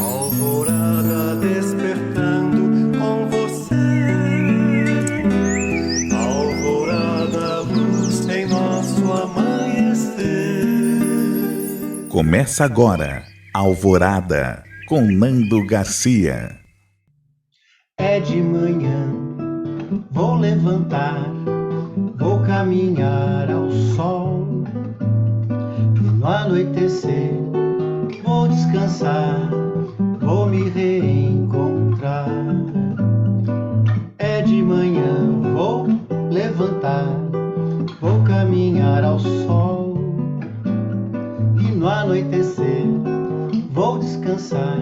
Alvorada despertando com você. Alvorada, luz em nosso amanhecer. Começa agora, Alvorada, com Nando Garcia. É de manhã, vou levantar, vou caminhar ao sol. No anoitecer, vou descansar, vou me reencontrar. É de manhã, vou levantar, vou caminhar ao sol. E no anoitecer, vou descansar,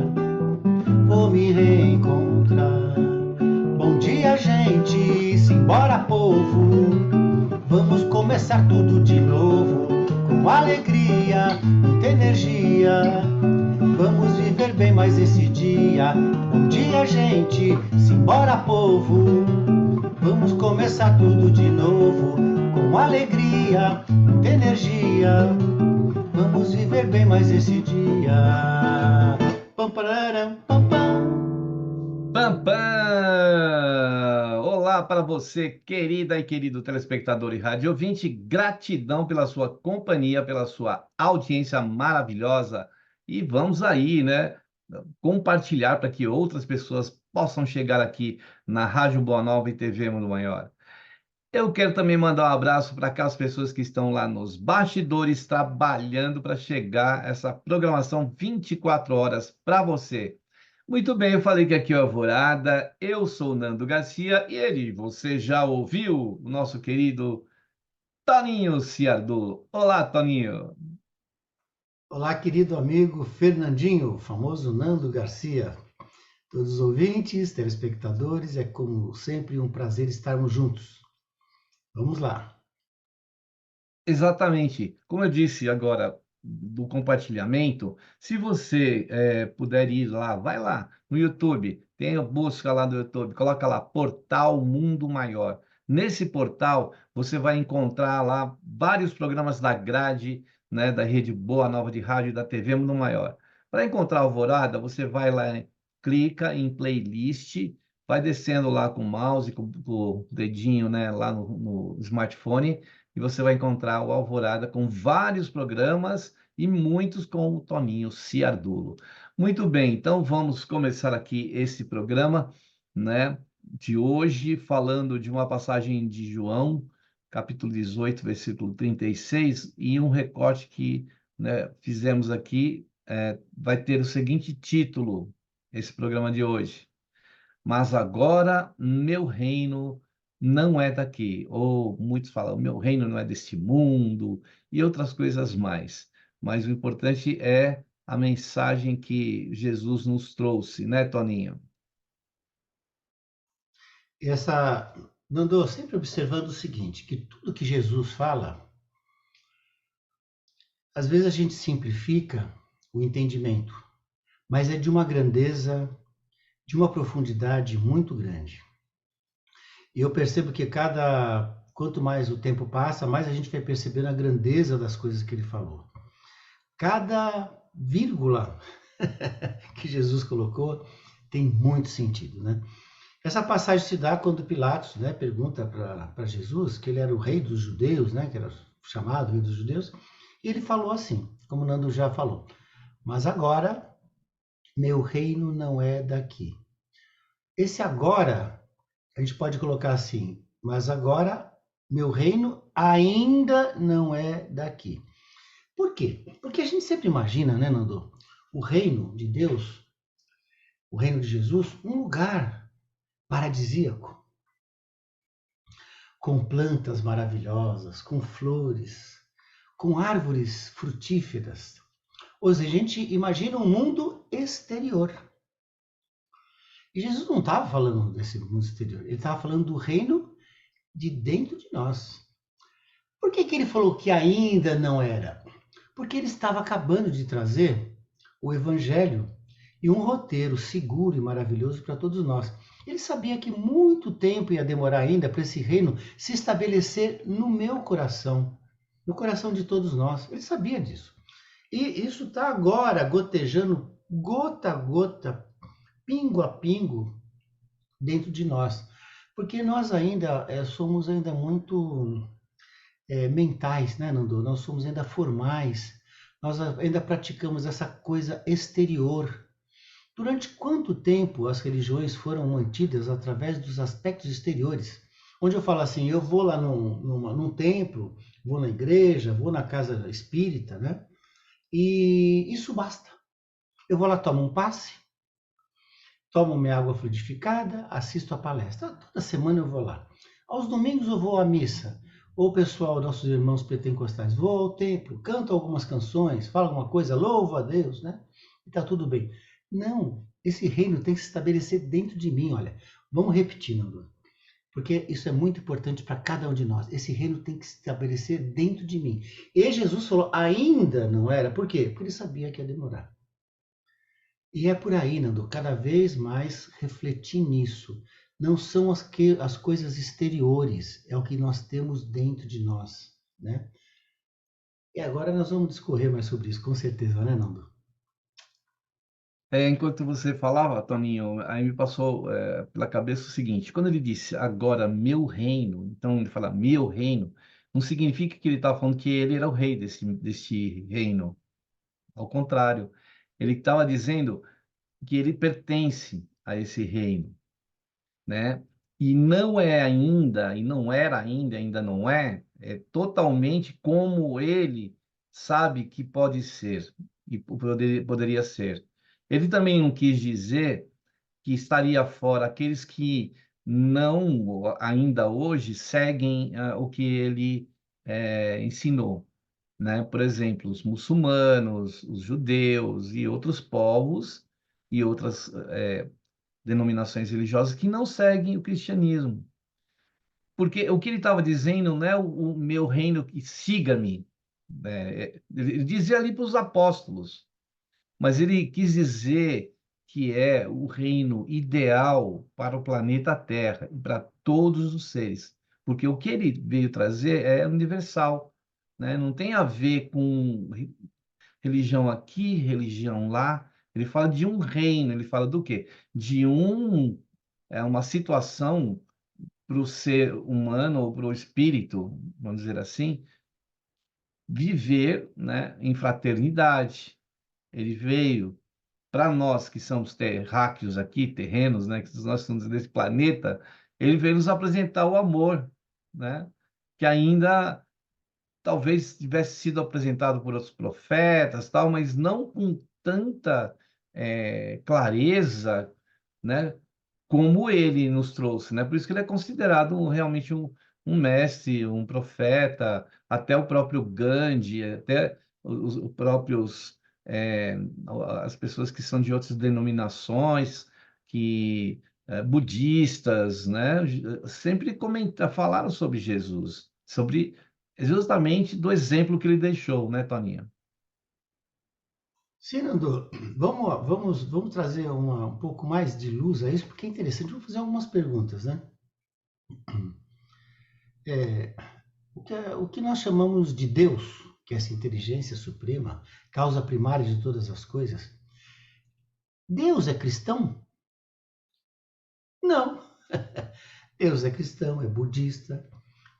vou me reencontrar. Bom dia, gente, simbora, povo. Vamos começar tudo de novo, com alegria, muita energia. Vamos viver bem mais esse dia. Bom dia, gente, simbora, povo. Vamos começar tudo de novo, com alegria, muita energia. Vamos viver bem mais esse dia. Pam, pararam, pam, pam. Pam, pam! Olá para você, querida e querido telespectador e rádio ouvinte. Gratidão pela sua companhia, pela sua audiência maravilhosa. E vamos aí, né? Compartilhar para que outras pessoas possam chegar aqui na Rádio Boa Nova e TV Mundo Maior. Eu quero também mandar um abraço para aquelas pessoas que estão lá nos bastidores trabalhando para chegar essa programação 24 horas para você. Muito bem, eu falei que aqui é o Alvorada, eu sou o Nando Garcia e ele, você já ouviu o nosso querido Toninho Ciardulo. Olá, Toninho. Olá, querido amigo Fernandinho, famoso Nando Garcia. Todos os ouvintes, telespectadores, é como sempre um prazer estarmos juntos. Vamos lá. Exatamente. Como eu disse agora do compartilhamento, se você puder ir lá, vai lá no YouTube, tem a busca lá no YouTube, coloca lá Portal Mundo Maior. Nesse portal você vai encontrar lá vários programas da grade, né, da Rede Boa Nova de Rádio e da TV Mundo Maior. Para encontrar a Alvorada, você vai lá, clica em playlist, vai descendo lá com o mouse, com o dedinho, né, lá no smartphone e você vai encontrar o Alvorada com vários programas e muitos com o Toninho Ciardulo. Muito bem, então vamos começar aqui esse programa, né, de hoje, falando de uma passagem de João, capítulo 18, versículo 36, e um recorte que, né, fizemos aqui, vai ter o seguinte título, esse programa de hoje: Mas agora meu reino não é daqui. Ou muitos falam, o meu reino não é deste mundo, e outras coisas mais. Mas o importante é a mensagem que Jesus nos trouxe, né, Toninho? Nando, sempre observando o seguinte, que tudo que Jesus fala, às vezes a gente simplifica o entendimento, mas é de uma grandeza, de uma profundidade muito grande. E eu percebo que quanto mais o tempo passa, mais a gente vai percebendo a grandeza das coisas que ele falou. Cada vírgula que Jesus colocou tem muito sentido, né? Essa passagem se dá quando Pilatos, né, pergunta para Jesus que ele era o rei dos judeus, né, que era chamado rei dos judeus, e ele falou assim, como o Nando já falou: mas agora meu reino não é daqui. Esse agora, a gente pode colocar assim: mas agora meu reino ainda não é daqui. Por quê? Porque a gente sempre imagina, né, Nando, o reino de Deus, o reino de Jesus, um lugar paradisíaco, com plantas maravilhosas, com flores, com árvores frutíferas. Ou seja, a gente imagina um mundo exterior. E Jesus não estava falando desse mundo exterior, ele estava falando do reino de dentro de nós. Por que ele falou que ainda não era? Porque ele estava acabando de trazer o Evangelho e um roteiro seguro e maravilhoso para todos nós. Ele sabia que muito tempo ia demorar ainda para esse reino se estabelecer no meu coração, no coração de todos nós. Ele sabia disso. E isso está agora gotejando gota a gota, pingo a pingo, dentro de nós. Porque nós ainda somos ainda muito mentais, né, Nando? Nós somos ainda formais, nós ainda praticamos essa coisa exterior. Durante quanto tempo as religiões foram mantidas através dos aspectos exteriores? Onde eu falo assim, eu vou lá num templo, vou na igreja, vou na casa espírita, né? E isso basta. Eu vou lá, tomo um passe, tomo minha água fluidificada, assisto a palestra. Toda semana eu vou lá. Aos domingos eu vou à missa. Ou o pessoal, nossos irmãos pentecostais, vou ao templo, canto algumas canções, falo alguma coisa, louvo a Deus, né? E tá tudo bem. Não, esse reino tem que se estabelecer dentro de mim, olha. Vamos repetir, Nando, porque isso é muito importante para cada um de nós. Esse reino tem que se estabelecer dentro de mim. E Jesus falou, ainda não era. Por quê? Porque ele sabia que ia demorar. E é por aí, Nando, cada vez mais refletir nisso. Não são as coisas exteriores, é o que nós temos dentro de nós, né? E agora nós vamos discorrer mais sobre isso, com certeza, né, Nando? Enquanto você falava, Toninho, aí me passou pela cabeça o seguinte: quando ele disse agora meu reino, então ele fala meu reino, não significa que ele estava falando que ele era o rei desse reino. Ao contrário, ele estava dizendo que ele pertence a esse reino, né? E não é ainda, e não era ainda, ainda não é totalmente como ele sabe que pode ser e poderia ser. Ele também não quis dizer que estaria fora aqueles que não, ainda hoje, seguem o que ele ensinou, né? Por exemplo, os muçulmanos, os judeus e outros povos e outras denominações religiosas que não seguem o cristianismo. Porque o que ele estava dizendo não é o meu reino que siga-me, né? Ele dizia ali para os apóstolos, mas ele quis dizer que é o reino ideal para o planeta Terra e para todos os seres, porque o que ele veio trazer é universal, né? Não tem a ver com religião aqui, religião lá. Ele fala de um reino, ele fala do quê? De uma situação para o ser humano ou para o espírito, vamos dizer assim, viver, né, em fraternidade. Ele veio para nós que somos terráqueos aqui, terrenos, né, que nós somos desse planeta, ele veio nos apresentar o amor, né, que ainda talvez tivesse sido apresentado por outros profetas, tal, mas não com tanta clareza, né, como ele nos trouxe, né? Por isso que ele é considerado realmente um mestre, um profeta, até o próprio Gandhi, até os próprios as pessoas que são de outras denominações, que budistas, né? Sempre falaram sobre Jesus, sobre justamente do exemplo que ele deixou, né, Toninha? Sim, Nando, vamos trazer um pouco mais de luz a isso, porque é interessante. Vou fazer algumas perguntas, né? O que nós chamamos de Deus, que é essa inteligência suprema, causa primária de todas as coisas, Deus é cristão? Não. Deus é cristão, é budista,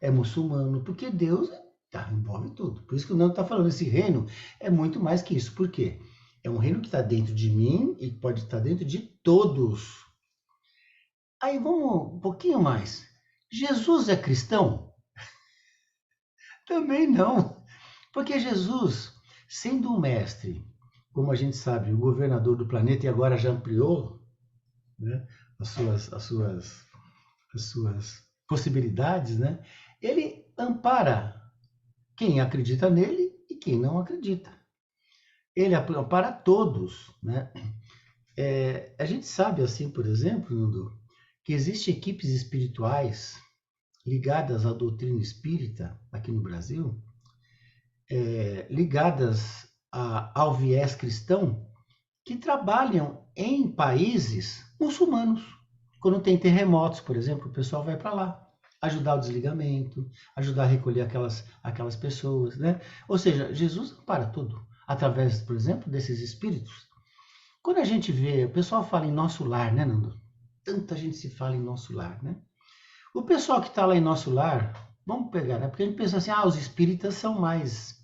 é muçulmano, porque Deus envolve tudo. Por isso que o Nando está falando, esse reino é muito mais que isso. Por quê? É um reino que está dentro de mim e pode estar dentro de todos. Aí vamos um pouquinho mais. Jesus é cristão? Também não. Porque Jesus, sendo um mestre, como a gente sabe, o governador do planeta e agora já ampliou, né, as suas possibilidades, né? Ele ampara quem acredita nele e quem não acredita. Ele ampara todos, né? A gente sabe, assim, por exemplo, Nando, que existem equipes espirituais ligadas à doutrina espírita aqui no Brasil, ligadas ao viés cristão, que trabalham em países muçulmanos. Quando tem terremotos, por exemplo, o pessoal vai para lá ajudar o desligamento, ajudar a recolher aquelas pessoas, né? Ou seja, Jesus para tudo, através, por exemplo, desses espíritos. Quando a gente vê, o pessoal fala em nosso lar, né, Nando? Tanta gente se fala em nosso lar, né? O pessoal que está lá em nosso lar, vamos pegar, né? Porque a gente pensa assim, os espíritas são mais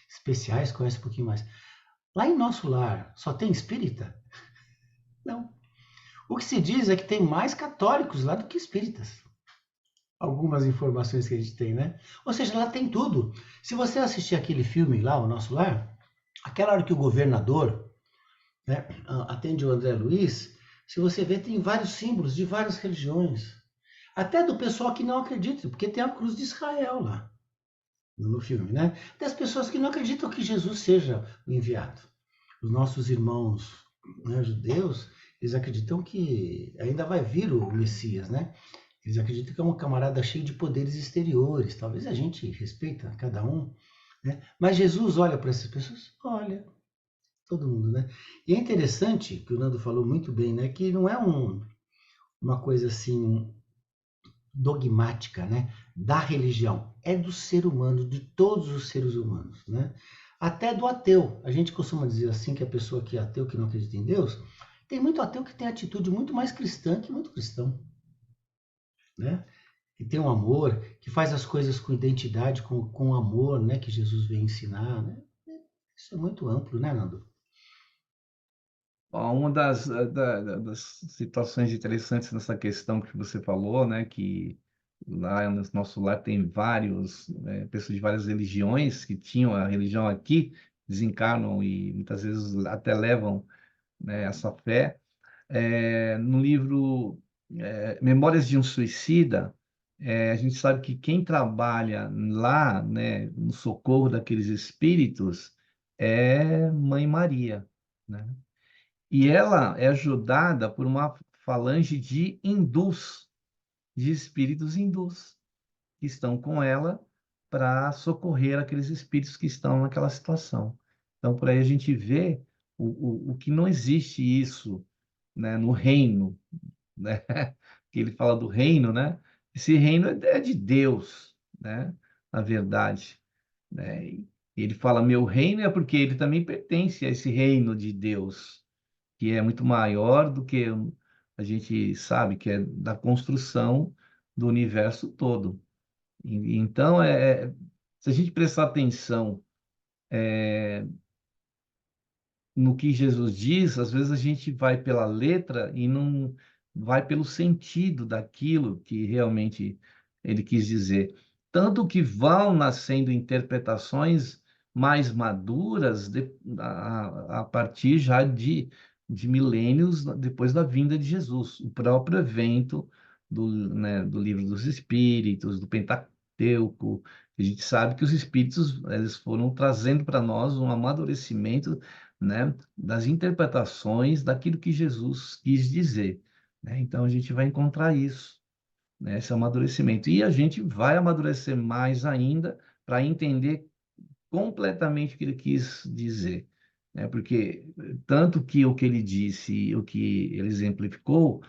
especiais, conhecem um pouquinho mais. Lá em nosso lar, só tem espírita? Não. O que se diz é que tem mais católicos lá do que espíritas. Algumas informações que a gente tem, né? Ou seja, lá tem tudo. Se você assistir aquele filme lá, O Nosso Lar, aquela hora que o governador, né, atende o André Luiz, se você vê, tem vários símbolos de várias religiões. Até do pessoal que não acredita, porque tem a cruz de Israel lá no filme, né? Das pessoas que não acreditam que Jesus seja o enviado. Os nossos irmãos, né, judeus, eles acreditam que ainda vai vir o Messias, né? Eles acreditam que é um camarada cheio de poderes exteriores. Talvez a gente respeita cada um, né? Mas Jesus olha para essas pessoas? Olha, todo mundo, né? E é interessante, que o Nando falou muito bem, né? Que não é uma coisa assim dogmática, né? Da religião. É do ser humano, de todos os seres humanos, né? Até do ateu. A gente costuma dizer assim que a pessoa que é ateu, que não acredita em Deus, tem muito ateu que tem atitude muito mais cristã que muito cristão, né? Que tem um amor, que faz as coisas com identidade, com amor, né? Que Jesus veio ensinar, né? Isso é muito amplo, né, Nando? Ó, uma das situações interessantes nessa questão que você falou, né, que lá no nosso lar tem vários, pessoas de várias religiões que tinham a religião aqui, desencarnam e muitas vezes até levam, né, essa fé. No livro Memórias de um Suicida, a gente sabe que quem trabalha lá, né, no socorro daqueles espíritos é Mãe Maria, né? E ela é ajudada por uma falange de hindus, de espíritos hindus, que estão com ela para socorrer aqueles espíritos que estão naquela situação. Então, por aí a gente vê o que não existe isso, né, no reino, né? Que ele fala do reino, né? Esse reino é de Deus, né? Na verdade, né? E ele fala meu reino é porque ele também pertence a esse reino de Deus, que é muito maior do que a gente sabe, que é da construção do universo todo. Então, se a gente prestar atenção no que Jesus diz, às vezes a gente vai pela letra e não vai pelo sentido daquilo que realmente ele quis dizer. Tanto que vão nascendo interpretações mais maduras a partir já de milênios depois da vinda de Jesus. O próprio evento né, do Livro dos Espíritos, do Pentateuco, a gente sabe que os espíritos eles foram trazendo para nós um amadurecimento, né, das interpretações daquilo que Jesus quis dizer, né? Então a gente vai encontrar isso, né, esse amadurecimento. E a gente vai amadurecer mais ainda para entender completamente o que ele quis dizer, né? Porque tanto que o que ele disse e o que ele exemplificou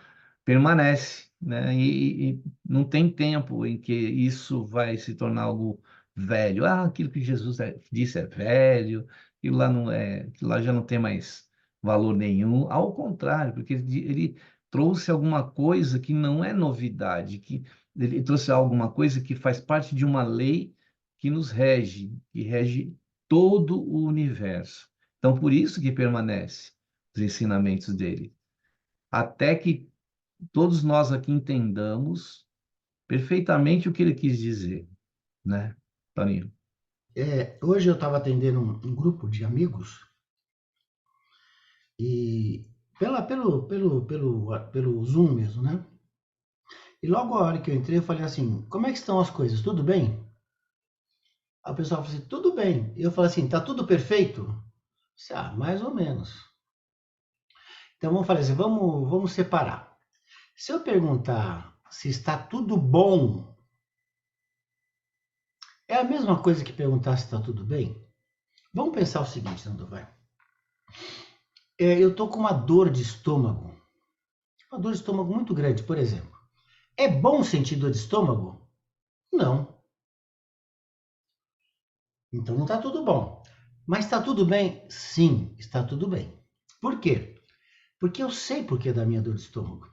permanece, né? E não tem tempo em que isso vai se tornar algo velho. Aquilo que Jesus disse é velho, aquilo lá não é, aquilo lá já não tem mais valor nenhum. Ao contrário, porque ele trouxe alguma coisa que não é novidade, que ele trouxe alguma coisa que faz parte de uma lei que nos rege, que rege todo o universo. Então, por isso que permanece os ensinamentos dele, até que todos nós aqui entendamos perfeitamente o que ele quis dizer, né, Toninho? Hoje eu estava atendendo um grupo de amigos e pelo Zoom mesmo, né? E logo a hora que eu entrei, eu falei assim: como é que estão as coisas? Tudo bem? Aí o pessoal falou assim: tudo bem. E eu falei assim: tá tudo perfeito? Eu disse, mais ou menos. Então vamos fazer assim: vamos separar. Se eu perguntar se está tudo bom, é a mesma coisa que perguntar se está tudo bem? Vamos pensar o seguinte, Nando, vai. Eu tô com uma dor de estômago. Uma dor de estômago muito grande, por exemplo. É bom sentir dor de estômago? Não. Então não está tudo bom. Mas está tudo bem? Sim, está tudo bem. Por quê? Porque eu sei por que da minha dor de estômago.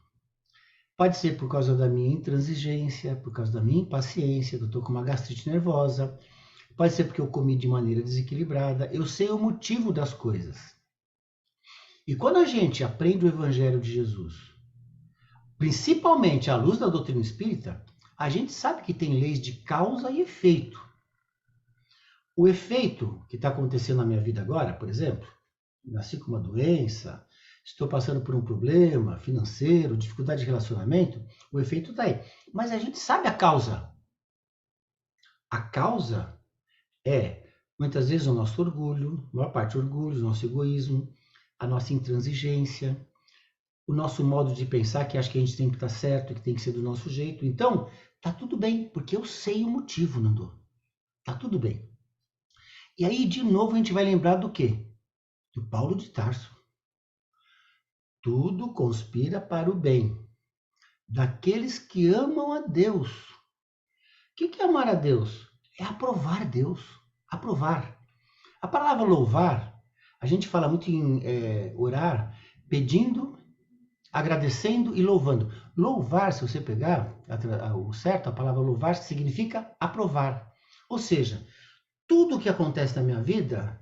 Pode ser por causa da minha intransigência, por causa da minha impaciência, que eu estou com uma gastrite nervosa. Pode ser porque eu comi de maneira desequilibrada. Eu sei o motivo das coisas. E quando a gente aprende o Evangelho de Jesus, principalmente à luz da doutrina espírita, a gente sabe que tem leis de causa e efeito. O efeito que está acontecendo na minha vida agora, por exemplo, nasci com uma doença, estou passando por um problema financeiro, dificuldade de relacionamento, o efeito está aí. Mas a gente sabe a causa. A causa é, muitas vezes, o nosso orgulho, a maior parte orgulho, o nosso egoísmo, a nossa intransigência, o nosso modo de pensar que acha que a gente tem que estar certo, que tem que ser do nosso jeito. Então, tá tudo bem, porque eu sei o motivo, Nando. Tá tudo bem. E aí, de novo, a gente vai lembrar do quê? Do Paulo de Tarso. Tudo conspira para o bem daqueles que amam a Deus. O que é amar a Deus? É aprovar Deus. Aprovar. A palavra louvar, a gente fala muito em orar, pedindo, agradecendo e louvando. Louvar, se você pegar o certo, a palavra louvar significa aprovar. Ou seja, tudo o que acontece na minha vida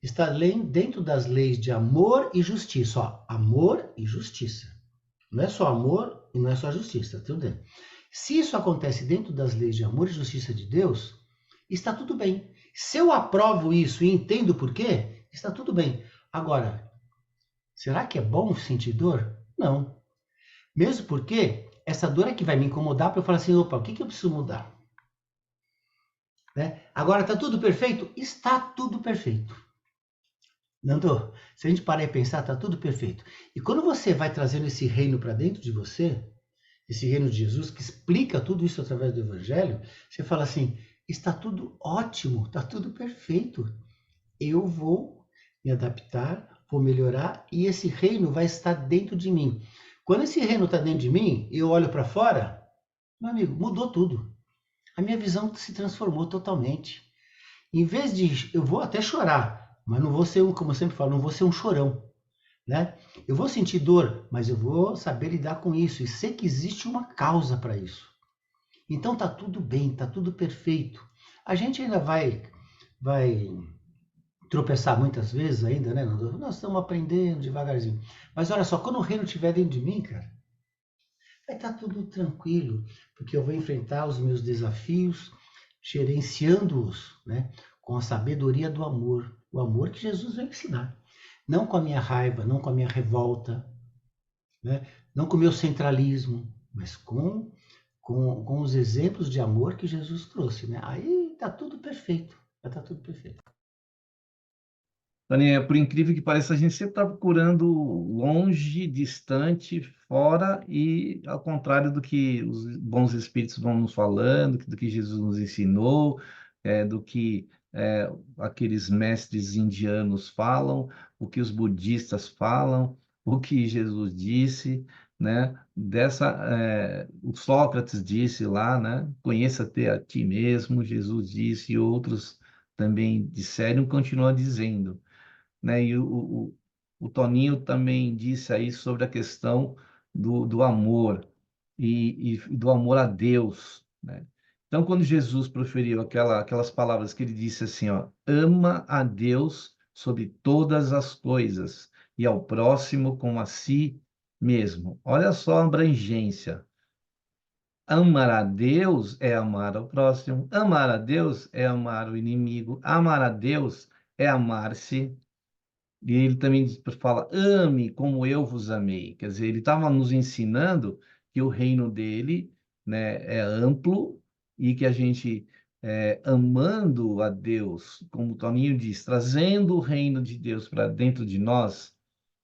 está dentro das leis de amor e justiça. Ó, amor e justiça. Não é só amor e não é só justiça, tudo bem. Se isso acontece dentro das leis de amor e justiça de Deus, está tudo bem. Se eu aprovo isso e entendo por quê, está tudo bem. Agora, será que é bom sentir dor? Não. Mesmo porque essa dor é que vai me incomodar para eu falar assim, opa, o que eu preciso mudar? Né? Agora, está tudo perfeito? Está tudo perfeito. Nando, se a gente parar e pensar, está tudo perfeito. E quando você vai trazendo esse reino para dentro de você, esse reino de Jesus, que explica tudo isso através do Evangelho, você fala assim, está tudo ótimo, está tudo perfeito. Eu vou me adaptar, vou melhorar e esse reino vai estar dentro de mim. Quando esse reino está dentro de mim, eu olho para fora, meu amigo, mudou tudo. A minha visão se transformou totalmente. Em vez de, eu vou até chorar, mas não vou ser como eu sempre falo, não vou ser um chorão, né? Eu vou sentir dor, mas eu vou saber lidar com isso e sei que existe uma causa para isso. Então tá tudo bem, tá tudo perfeito. A gente ainda vai tropeçar muitas vezes ainda, né? Nós estamos aprendendo devagarzinho. Mas olha só, quando o reino estiver dentro de mim, cara, vai estar tudo tranquilo, porque eu vou enfrentar os meus desafios, gerenciando-os, né? Com a sabedoria do amor, o amor que Jesus vai ensinar. Não com a minha raiva, não com a minha revolta, né? Não com o meu centralismo, mas com os exemplos de amor que Jesus trouxe, né? Aí tá tudo perfeito, vai estar tudo perfeito. Dani, por incrível que pareça, a gente sempre está procurando longe, distante, fora, e ao contrário do que os bons espíritos vão nos falando, do que Jesus nos ensinou, do que aqueles mestres indianos falam, o que os budistas falam, o que Jesus disse, né? O Sócrates disse lá, né? Conheça-te a ti mesmo, Jesus disse, e outros também disseram, continuam dizendo, né? E o Toninho também disse aí sobre a questão do amor e do amor a Deus, né? Então, quando Jesus proferiu aquelas palavras que ele disse assim, ó, ama a Deus sobre todas as coisas e ao próximo como a si mesmo. Olha só a abrangência. Amar a Deus é amar ao próximo, amar a Deus é amar o inimigo, amar a Deus é amar-se. E ele também fala, ame como eu vos amei. Quer dizer, ele estava nos ensinando que o reino dele, né, é amplo e que a gente, amando a Deus, como o Toninho diz, trazendo o reino de Deus para dentro de nós,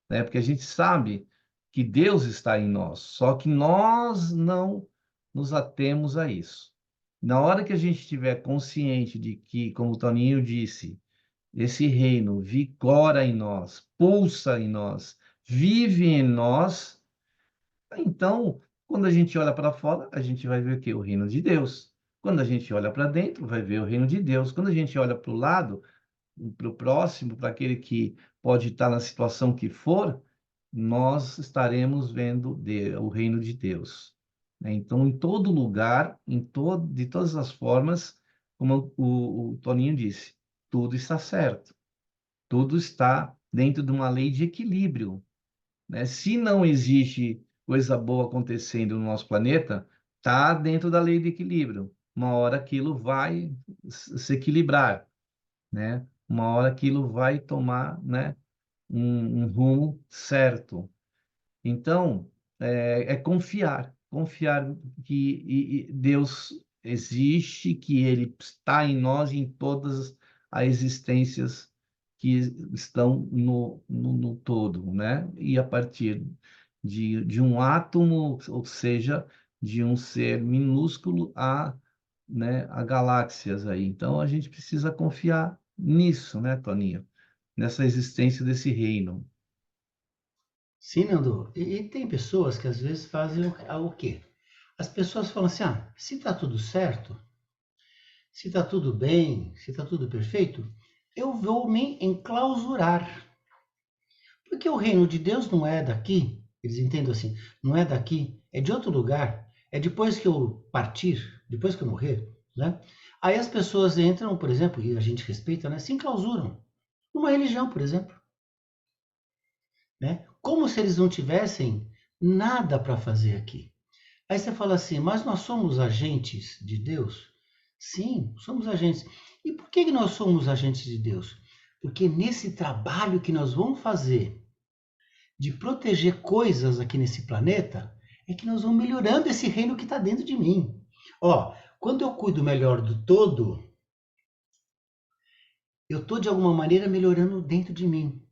né, porque a gente sabe que Deus está em nós, só que nós não nos atemos a isso. Na hora que a gente estiver consciente de que, como o Toninho disse, esse reino vigora em nós, pulsa em nós, vive em nós. Então, quando a gente olha para fora, a gente vai ver o quê? O reino de Deus. Quando a gente olha para dentro, vai ver o reino de Deus. Quando a gente olha para o lado, para o próximo, para aquele que pode estar na situação que for, nós estaremos vendo o reino de Deus, né? Então, em todo lugar, de todas as formas, como o Toninho disse, tudo está certo, tudo está dentro de uma lei de equilíbrio, né? Se não existe coisa boa acontecendo no nosso planeta, está dentro da lei de equilíbrio. Uma hora aquilo vai se equilibrar, né? Uma hora aquilo vai tomar, né, um rumo certo. Então, é confiar que Deus existe, que Ele está em nós e em todas as existências que estão no todo, né? E a partir de um átomo, ou seja, de um ser minúsculo né, a galáxias aí. Então, a gente precisa confiar nisso, né, Toninho? Nessa existência desse reino. Sim, Nando. E tem pessoas que às vezes fazem o quê? As pessoas falam assim, se está tudo certo, se está tudo bem, se está tudo perfeito, eu vou me enclausurar. Porque o reino de Deus não é daqui, eles entendem assim, não é daqui, é de outro lugar, é depois que eu partir, depois que eu morrer, né? Aí as pessoas entram, por exemplo, e a gente respeita, né? Se enclausuram numa religião, por exemplo, né? Como se eles não tivessem nada para fazer aqui. Aí você fala assim, mas nós somos agentes de Deus? Sim, somos agentes. E por que nós somos agentes de Deus? Porque nesse trabalho que nós vamos fazer de proteger coisas aqui nesse planeta, é que nós vamos melhorando esse reino que está dentro de mim. Ó, quando eu cuido melhor do todo, eu estou de alguma maneira melhorando dentro de mim.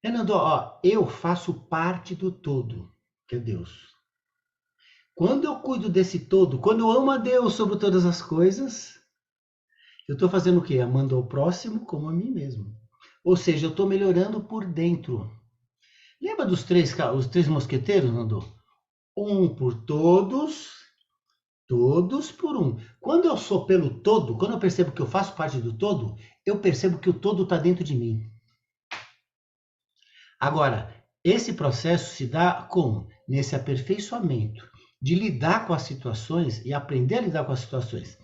Fernando, ó, eu faço parte do todo, que é Deus. Quando eu cuido desse todo, quando eu amo a Deus sobre todas as coisas, eu estou fazendo o quê? Amando ao próximo como a mim mesmo. Ou seja, eu estou melhorando por dentro. Lembra dos os três mosqueteiros, Nando? Um por todos, todos por um. Quando eu sou pelo todo, quando eu percebo que eu faço parte do todo, eu percebo que o todo está dentro de mim. Agora, esse processo se dá como? Nesse aperfeiçoamento de lidar com as situações e aprender a lidar com as situações.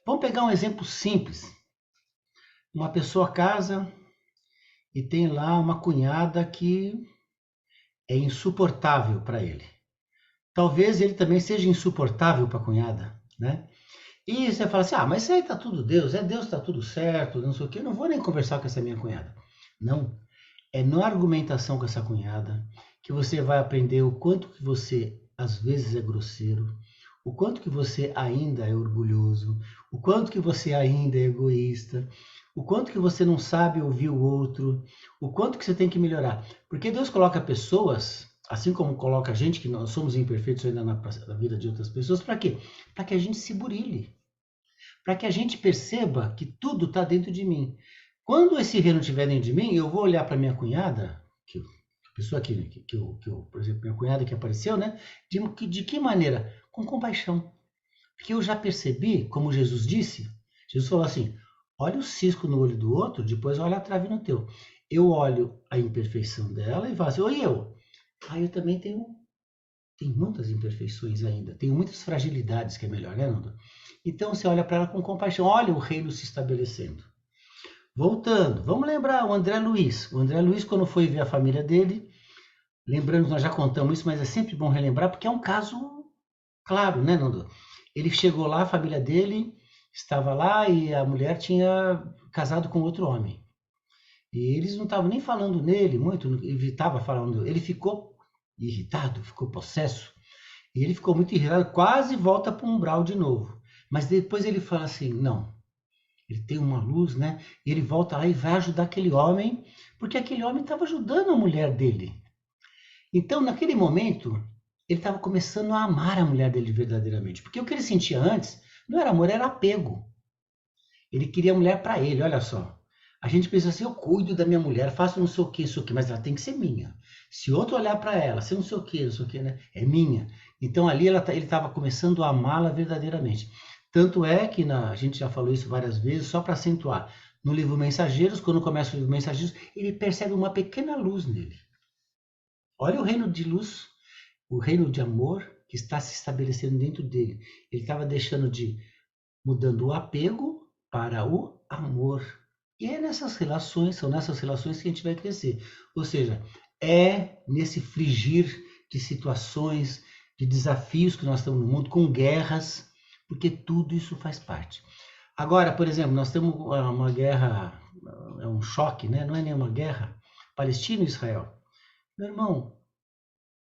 Vamos pegar um exemplo simples. Uma pessoa casa e tem lá uma cunhada que é insuportável para ele. Talvez ele também seja insuportável para a cunhada, né? E você fala assim, mas isso aí tá tudo Deus, Deus, tá tudo certo, não sei o quê, eu não vou nem conversar com essa minha cunhada. Não, é na argumentação com essa cunhada que você vai aprender o quanto que você às vezes é grosseiro, o quanto que você ainda é orgulhoso, o quanto que você ainda é egoísta, o quanto que você não sabe ouvir o outro, o quanto que você tem que melhorar. Porque Deus coloca pessoas, assim como coloca a gente, que nós somos imperfeitos ainda na vida de outras pessoas, para quê? Para que a gente se burilhe, para que a gente perceba que tudo está dentro de mim. Quando esse reino estiver dentro de mim, eu vou olhar para minha cunhada, pessoa por exemplo, minha cunhada que apareceu, né? De que maneira? Com compaixão. Porque eu já percebi, como Jesus disse, Jesus falou assim, olha o cisco no olho do outro, depois olha a trave no teu. Eu olho a imperfeição dela e falo assim, oi eu. Aí eu também tenho muitas imperfeições ainda, tenho muitas fragilidades que é melhor, né, Nando? Então você olha para ela com compaixão, olha o reino se estabelecendo. Voltando, vamos lembrar o André Luiz. O André Luiz, quando foi ver a família dele, lembrando, nós já contamos isso, mas é sempre bom relembrar, porque é um caso claro, né, Nando? Ele chegou lá, a família dele estava lá e a mulher tinha casado com outro homem. E eles não estavam nem falando nele muito, evitava falando. Ele ficou irritado, ficou possesso. E ele ficou muito irritado, quase volta para o umbral de novo. Mas depois ele fala assim, não, ele tem uma luz, né? E ele volta lá e vai ajudar aquele homem, porque aquele homem estava ajudando a mulher dele. Então, naquele momento, ele estava começando a amar a mulher dele verdadeiramente. Porque o que ele sentia antes não era amor, era apego. Ele queria a mulher para ele, olha só. A gente pensa assim, eu cuido da minha mulher, faço não sei o que, isso aqui, mas ela tem que ser minha. Se outro olhar para ela, se não sei o que, né? É minha. Então ali ele estava começando a amá-la verdadeiramente. Tanto é que a gente já falou isso várias vezes, só para acentuar. No livro Mensageiros, quando começa o livro Mensageiros, ele percebe uma pequena luz nele. Olha o reino de luz, o reino de amor que está se estabelecendo dentro dele. Ele estava mudando o apego para o amor. E é nessas relações, são nessas relações que a gente vai crescer. Ou seja, é nesse frigir de situações, de desafios que nós estamos no mundo, com guerras, porque tudo isso faz parte. Agora, por exemplo, nós temos uma guerra, é um choque, né? Não é nenhuma guerra, Palestina e Israel. Meu irmão,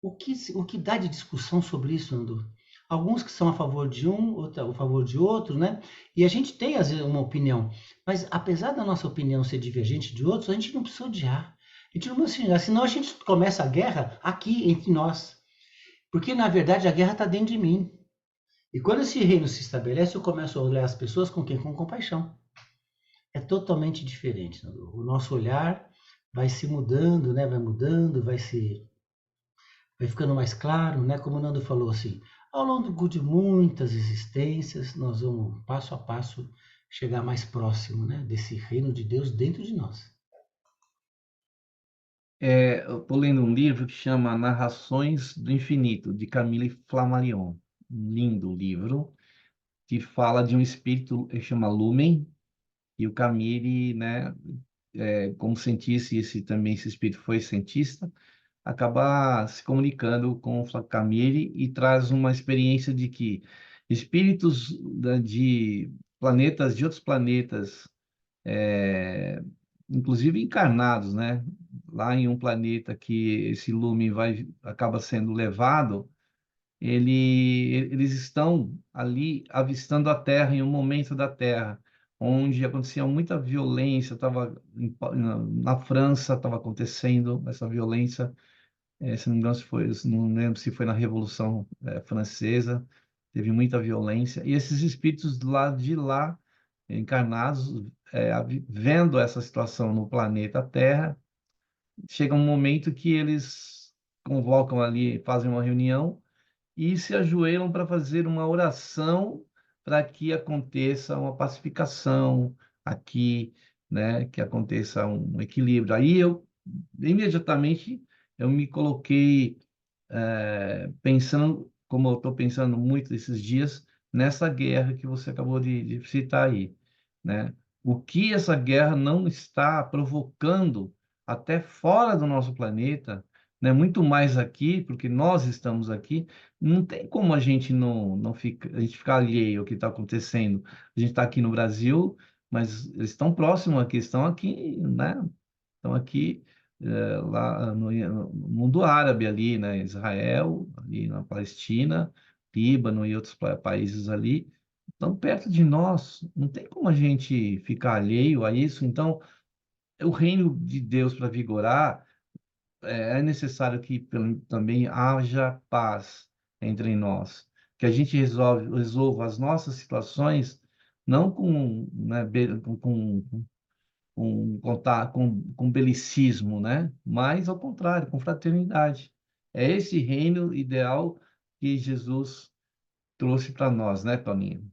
o que dá de discussão sobre isso, Andor? Alguns que são a favor de um, outro a favor de outro, né? E a gente tem, às vezes, uma opinião. Mas, apesar da nossa opinião ser divergente de outros, a gente não precisa odiar. A gente não precisa odiar, senão a gente começa a guerra aqui, entre nós. Porque, na verdade, a guerra está dentro de mim. E quando esse reino se estabelece, eu começo a olhar as pessoas com quem? Com compaixão. É totalmente diferente. O nosso olhar vai se mudando, né? Vai mudando, vai ficando mais claro, né? Como o Nando falou assim, ao longo de muitas existências, nós vamos passo a passo chegar mais próximo, né? Desse reino de Deus dentro de nós. Eu estou lendo um livro que chama Narrações do Infinito, de Camille Flammarion. Um lindo livro que fala de um espírito que chama Lumen, e o Camille, né, como cientista, e esse espírito foi cientista, acaba se comunicando com o Camille e traz uma experiência de que espíritos de planetas, de outros planetas, é, inclusive encarnados, né? Lá em um planeta que esse lume acaba sendo levado, eles estão ali avistando a Terra em um momento da Terra onde acontecia muita violência, na França estava acontecendo essa violência, se não me engano, não lembro se foi na Revolução Francesa, teve muita violência, e esses espíritos lá de lá, encarnados, vendo essa situação no planeta Terra, chega um momento que eles convocam ali, fazem uma reunião e se ajoelham para fazer uma oração para que aconteça uma pacificação aqui, né, que aconteça um equilíbrio. Aí imediatamente, eu me coloquei pensando, como eu estou pensando muito esses dias, nessa guerra que você acabou de citar aí, né? O que essa guerra não está provocando até fora do nosso planeta, né? Muito mais aqui, porque nós estamos aqui, não tem como a gente ficar alheio ao que está acontecendo. A gente está aqui no Brasil, mas eles estão próximos aqui, estão aqui, né? Estão aqui lá no mundo árabe ali, né? Israel, ali na Palestina, Líbano e outros países ali, estão perto de nós. Não tem como a gente ficar alheio a isso. Então, o reino de Deus para vigorar, é necessário que também haja paz entre nós, que a gente resolva as nossas situações não com, né, com belicismo, né? Mas ao contrário, com fraternidade. É esse reino ideal que Jesus trouxe para nós, né, Toninho?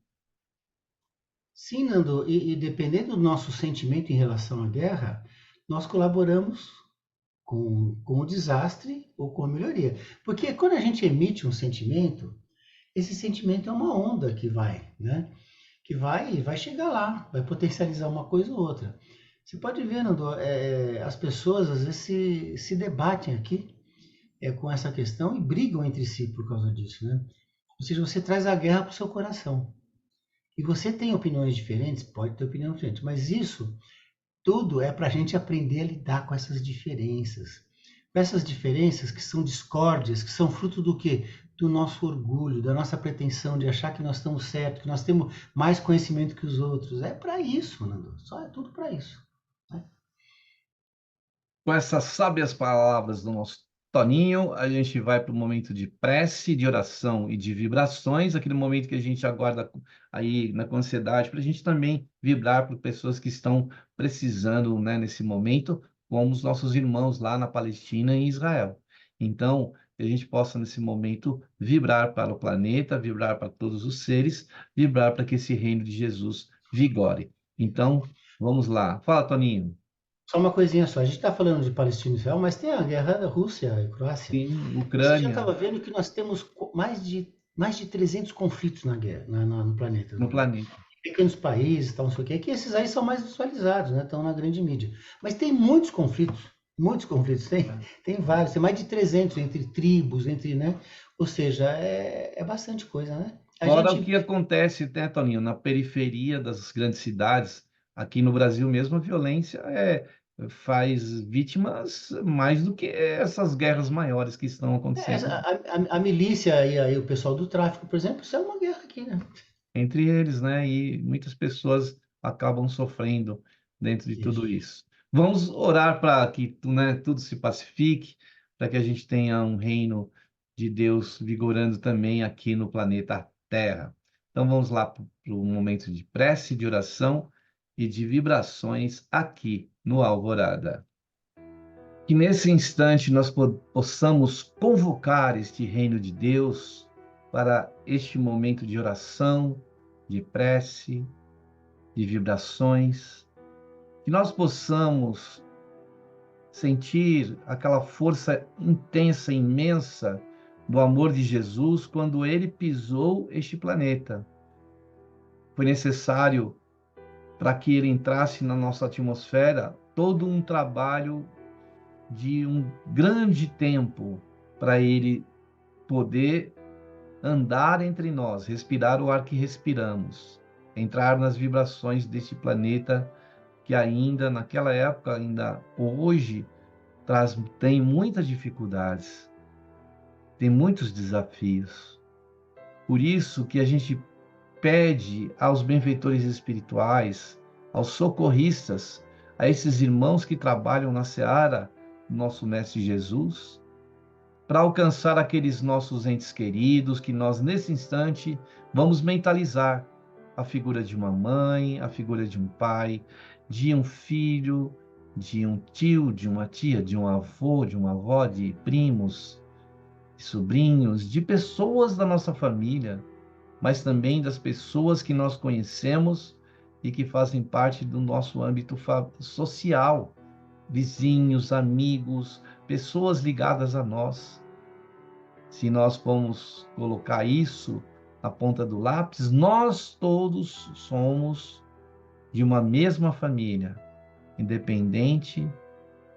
Sim, Nando, e dependendo do nosso sentimento em relação à guerra, nós colaboramos com o desastre ou com a melhoria. Porque quando a gente emite um sentimento, esse sentimento é uma onda que vai, né? Que vai chegar lá, vai potencializar uma coisa ou outra. Você pode ver, Nando, as pessoas às vezes se debatem aqui com essa questão e brigam entre si por causa disso, né? Ou seja, você traz a guerra para o seu coração. E você tem opiniões diferentes, pode ter opinião diferente, mas isso tudo é para a gente aprender a lidar com essas diferenças. Com essas diferenças que são discórdias, que são fruto do quê? Do nosso orgulho, da nossa pretensão de achar que nós estamos certos, que nós temos mais conhecimento que os outros. É para isso, Nando. Só é tudo para isso. Né? Com essas sábias palavras do nosso Toninho, a gente vai para o momento de prece, de oração e de vibrações, aquele momento que a gente aguarda aí com ansiedade, para a gente também vibrar para pessoas que estão precisando, né, nesse momento, como os nossos irmãos lá na Palestina e Israel. Então, que a gente possa, nesse momento, vibrar para o planeta, vibrar para todos os seres, vibrar para que esse reino de Jesus vigore. Então, vamos lá. Fala, Toninho. Só uma coisinha só. A gente está falando de Palestina e Israel, mas tem a guerra da Rússia e Croácia. Sim, Você já Ucrânia estava vendo que nós temos mais de 300 conflitos na guerra, no planeta. no planeta. Pequenos países, tal, não sei o quê, que esses aí são mais visualizados, né? Estão na grande mídia. Mas tem muitos conflitos, tem vários, tem mais de 300 entre tribos, né? Ou seja, é bastante coisa, né? A Fora o gente, que acontece, né, Toninho, na periferia das grandes cidades, aqui no Brasil mesmo, a violência faz vítimas mais do que essas guerras maiores que estão acontecendo a milícia e aí o pessoal do tráfico, por exemplo, isso é uma guerra aqui, né? entre eles, né? E muitas pessoas acabam sofrendo dentro de tudo Isso. isso. Vamos orar para que, né, tudo se pacifique, para que a gente tenha um reino de Deus vigorando também aqui no planeta Terra. Então vamos lá para o momento de prece, de oração e de vibrações aqui no Alvorada. Que nesse instante nós possamos convocar este reino de Deus para este momento de oração, de prece, de vibrações, que nós possamos sentir aquela força intensa, imensa do amor de Jesus quando ele pisou este planeta. Foi necessário, para que ele entrasse na nossa atmosfera, todo um trabalho de um grande tempo para ele poder andar entre nós, respirar o ar que respiramos, entrar nas vibrações deste planeta que ainda naquela época, ainda hoje, tem muitas dificuldades, tem muitos desafios. Por isso que a gente pede aos benfeitores espirituais, aos socorristas, a esses irmãos que trabalham na seara do nosso Mestre Jesus, para alcançar aqueles nossos entes queridos que nós, nesse instante, vamos mentalizar a figura de uma mãe, a figura de um pai, de um filho, de um tio, de uma tia, de um avô, de uma avó, de primos, de sobrinhos, de pessoas da nossa família, mas também das pessoas que nós conhecemos e que fazem parte do nosso âmbito social, vizinhos, amigos, pessoas ligadas a nós. Se nós formos colocar isso na ponta do lápis, nós todos somos de uma mesma família, independente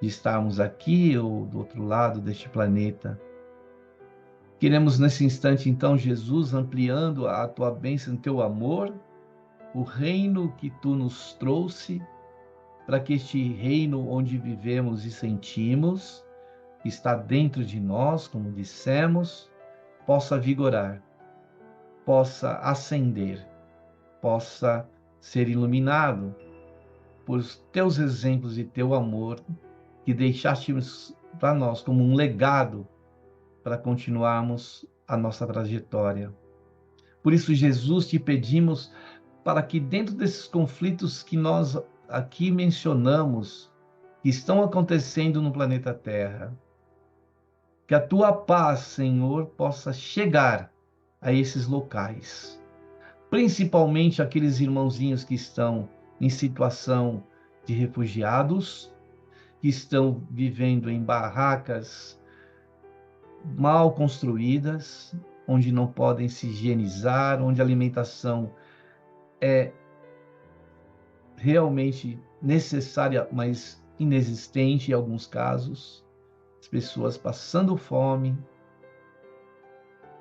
de estarmos aqui ou do outro lado deste planeta. Queremos nesse instante, então, Jesus, ampliando a tua bênção, o teu amor, o reino que tu nos trouxe, para que este reino onde vivemos e sentimos, que está dentro de nós, como dissemos, possa vigorar, possa ascender, possa ser iluminado por teus exemplos e teu amor que deixaste para nós como um legado para continuarmos a nossa trajetória. Por isso, Jesus, te pedimos para que dentro desses conflitos que nós aqui mencionamos, que estão acontecendo no planeta Terra, que a tua paz, Senhor, possa chegar a esses locais, principalmente aqueles irmãozinhos que estão em situação de refugiados, que estão vivendo em barracas mal construídas, onde não podem se higienizar, onde a alimentação é realmente necessária, mas inexistente em alguns casos, as pessoas passando fome.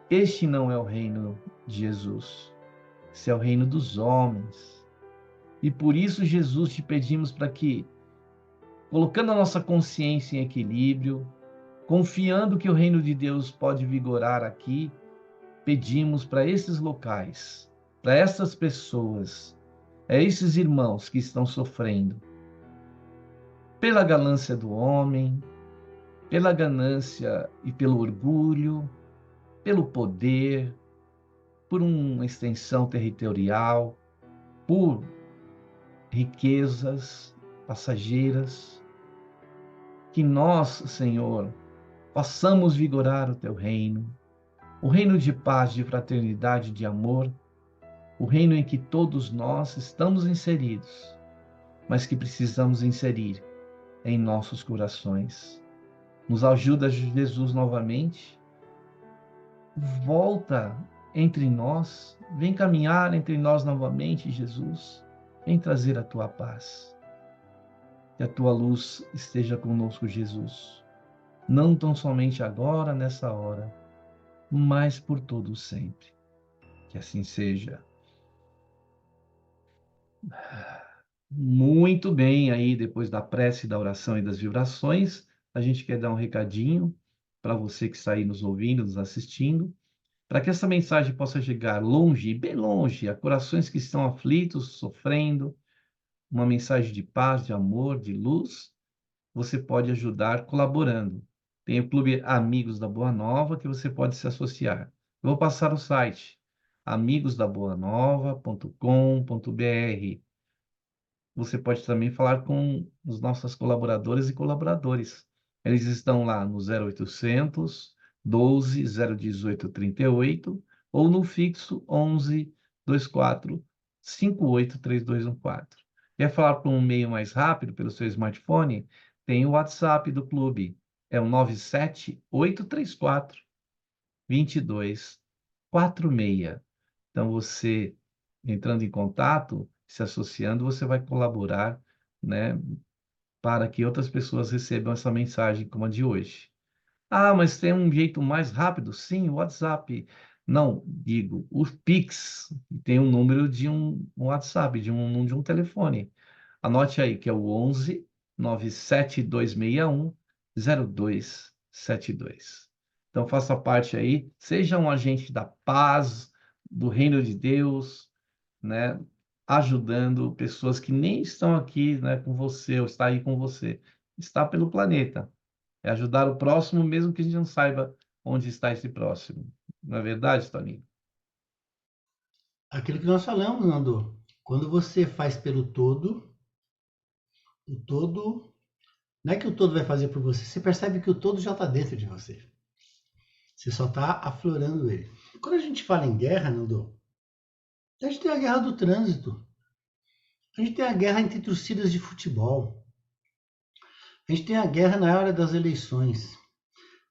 Este não é o reino de Jesus, esse é o reino dos homens. E por isso, Jesus, te pedimos para que, colocando a nossa consciência em equilíbrio, confiando que o reino de Deus pode vigorar aqui, pedimos para esses locais, para essas pessoas, a esses irmãos que estão sofrendo, pela ganância do homem, pela ganância e pelo orgulho, pelo poder, por uma extensão territorial, por riquezas passageiras, que nós, Senhor, possamos vigorar o teu reino, o reino de paz, de fraternidade, de amor, o reino em que todos nós estamos inseridos, mas que precisamos inserir em nossos corações. Nos ajuda, Jesus, novamente. Volta entre nós, vem caminhar entre nós novamente, Jesus. Vem trazer a tua paz. Que a tua luz esteja conosco, Jesus. Não tão somente agora, nessa hora, mas por todo sempre. Que assim seja. Muito bem, aí depois da prece, da oração e das vibrações, a gente quer dar um recadinho para você que está aí nos ouvindo, nos assistindo, para que essa mensagem possa chegar longe, bem longe, a corações que estão aflitos, sofrendo, uma mensagem de paz, de amor, de luz. Você pode ajudar colaborando. Tem o Clube Amigos da Boa Nova, que você pode se associar. Eu vou passar o site, amigosdaboanova.com.br. Você pode também falar com os nossos colaboradores e colaboradores. Eles estão lá no 0800 12 018 38 ou no fixo 11 24 58 3214. Quer falar por um meio mais rápido pelo seu smartphone? Tem o WhatsApp do clube. É o 97834 2246. Então, você entrando em contato, se associando, você vai colaborar, né, para que outras pessoas recebam essa mensagem como a de hoje. Ah, mas tem um jeito mais rápido? Sim, o WhatsApp. Não, digo, o Pix tem um número de um WhatsApp, de um telefone. Anote aí, que é o 11 97261 0272. Então, faça parte aí, seja um agente da paz, do reino de Deus, né? Ajudando pessoas que nem estão aqui, né, com você, ou está aí com você. Está pelo planeta. É ajudar o próximo, mesmo que a gente não saiba onde está esse próximo. Não é verdade, Toninho? Aquilo que nós falamos, Nando. Quando você faz pelo todo, o todo. Não é que o todo vai fazer por você, você percebe que o todo já está dentro de você. Você só está aflorando ele. Quando a gente fala em guerra, Nando, a gente tem a guerra do trânsito. A gente tem a guerra entre torcidas de futebol. A gente tem a guerra na hora das eleições.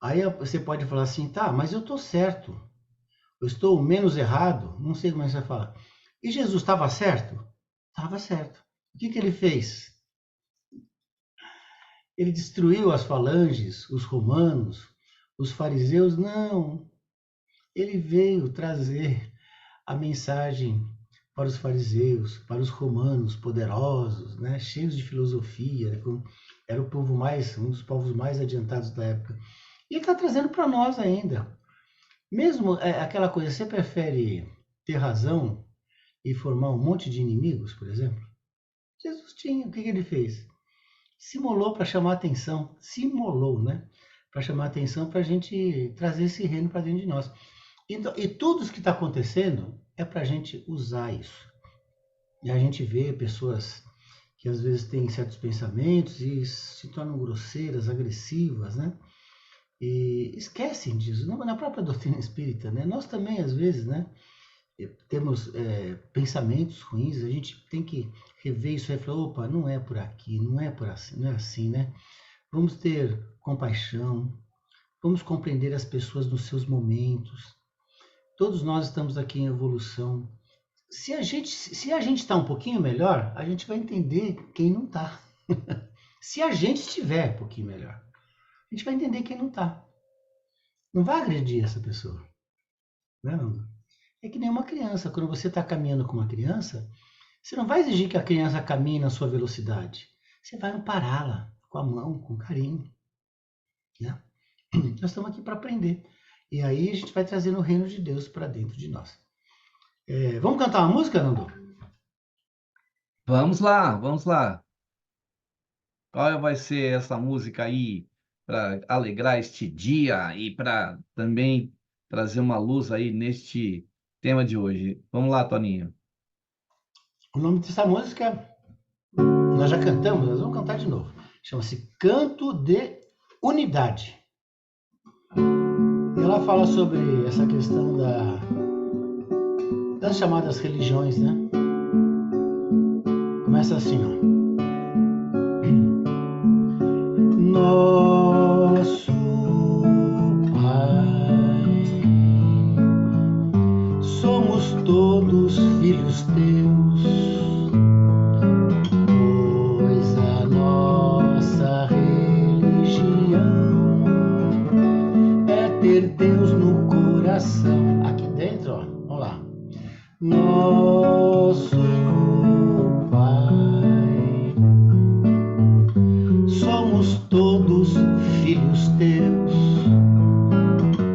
Aí você pode falar assim, tá, mas eu estou certo. Eu estou menos errado. Não sei como é que você vai falar. E Jesus estava certo? Estava certo. O que ele fez? Ele destruiu as falanges, os romanos, os fariseus? Não. Ele veio trazer a mensagem para os fariseus, para os romanos poderosos, né, cheios de filosofia, né, era o povo um dos povos mais adiantados da época. E ele está trazendo para nós ainda. Mesmo aquela coisa, você prefere ter razão e formar um monte de inimigos, por exemplo? Jesus tinha, o que ele fez? Simulou para chamar atenção, simulou, né? Para chamar atenção, para a gente trazer esse reino para dentro de nós. Então, e tudo isso que está acontecendo é para a gente usar isso. E a gente vê pessoas que às vezes têm certos pensamentos e se tornam grosseiras, agressivas, né? E esquecem disso. Na própria doutrina espírita, né? Nós também, às vezes, né? Temos pensamentos ruins, a gente tem que rever isso e falar, opa, não é por aqui, não é por assim, não é assim, né? Vamos ter compaixão, vamos compreender as pessoas nos seus momentos. Todos nós estamos aqui em evolução. Se a gente está um pouquinho melhor, a gente vai entender quem não está. Se a gente estiver um pouquinho melhor, a gente vai entender quem não está. Não vai agredir essa pessoa. Não. É que nem uma criança. Quando você está caminhando com uma criança, você não vai exigir que a criança caminhe na sua velocidade. Você vai ampará-la com a mão, com carinho. Né? Nós estamos aqui para aprender. E aí a gente vai trazendo o reino de Deus para dentro de nós. Vamos cantar uma música, Nando? Vamos lá, vamos lá. Qual vai ser essa música aí para alegrar este dia e para também trazer uma luz aí neste tema de hoje? Vamos lá, Toninho. O nome dessa música, nós já cantamos, nós vamos cantar de novo. Chama-se Canto de Unidade. E ela fala sobre essa questão das chamadas religiões, né? Começa assim, ó. Nosso Pai, somos todos filhos teus, pois a nossa religião é ter Deus no coração. Aqui dentro, ó, vamos lá. Nosso Pai, somos todos filhos teus,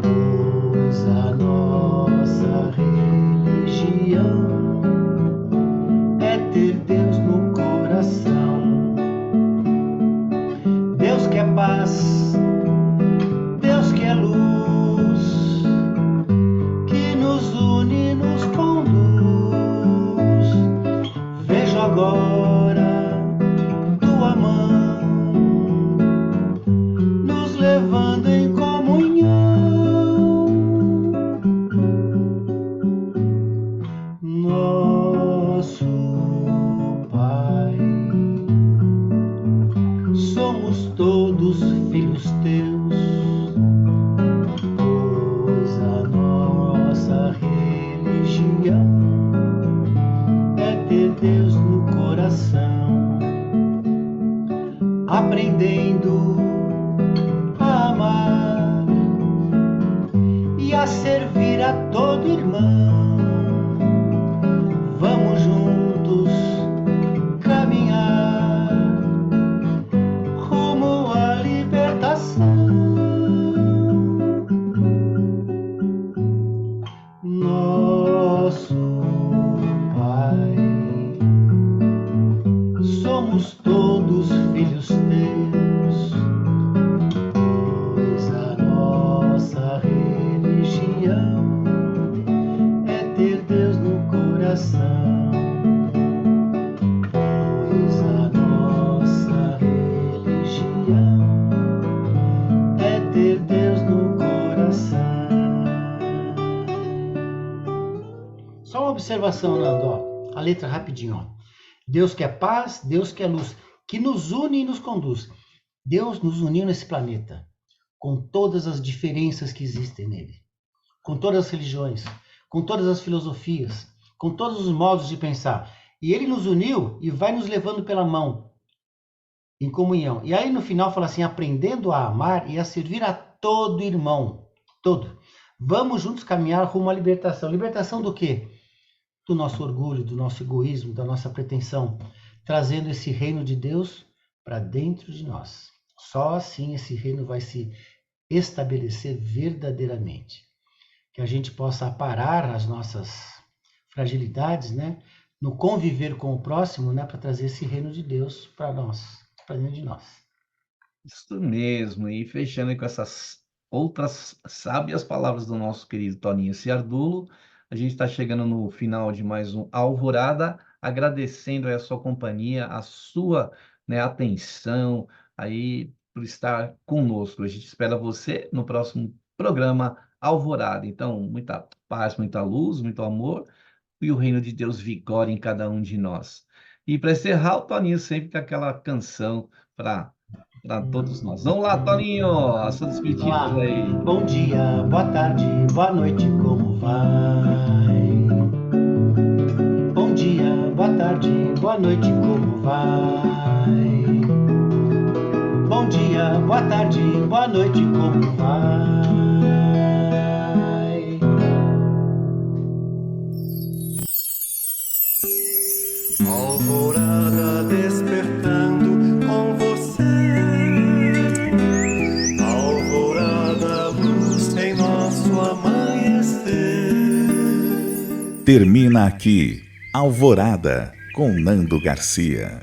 pois a nossa religião é ter Deus no coração. Deus que é paz, Deus que é luz, que nos une e nos conduz. Vejo agora tua mão nos levando em comunhão. Nosso Pai, somos todos filhos teus, pois a nossa religião é ter Deus no coração, aprendendo a amar e a servir a todo irmão. Vamos juntos caminhar rumo à libertação. Nosso Pai, somos todos filhos teus, pois a nossa religião é ter Deus no coração. Pois a nossa religião é ter Deus no coração. Só uma observação, Nando, ó. A letra rapidinho, ó. Deus que é paz, Deus que é luz, que nos une e nos conduz. Deus nos uniu nesse planeta, com todas as diferenças que existem nele, com todas as religiões, com todas as filosofias, com todos os modos de pensar. E ele nos uniu e vai nos levando pela mão, em comunhão. E aí no final fala assim, aprendendo a amar e a servir a todo irmão, todo. Vamos juntos caminhar rumo à libertação. Libertação do quê? Do nosso orgulho, do nosso egoísmo, da nossa pretensão, trazendo esse reino de Deus para dentro de nós. Só assim esse reino vai se estabelecer verdadeiramente. Que a gente possa aparar as nossas fragilidades, né? No conviver com o próximo, né? Para trazer esse reino de Deus para nós, para dentro de nós. Isso mesmo, e fechando com essas outras sábias palavras do nosso querido Toninho Ciardulo, a gente está chegando no final de mais um Alvorada, agradecendo aí a sua companhia, a sua, né, atenção aí por estar conosco. A gente espera você no próximo programa Alvorada. Então, muita paz, muita luz, muito amor e o reino de Deus vigore em cada um de nós. E para encerrar, o Toninho sempre com aquela canção para todos nós. Vamos lá, Toninho, a sua despedida aí. Bom dia, boa tarde, boa noite, como vai? Bom dia, boa tarde, boa noite, como vai? Bom dia, boa tarde, boa noite, como vai? Alvorada despertando com você. Alvorada, luz em nosso amanhecer. Termina aqui Alvorada com Nando Garcia.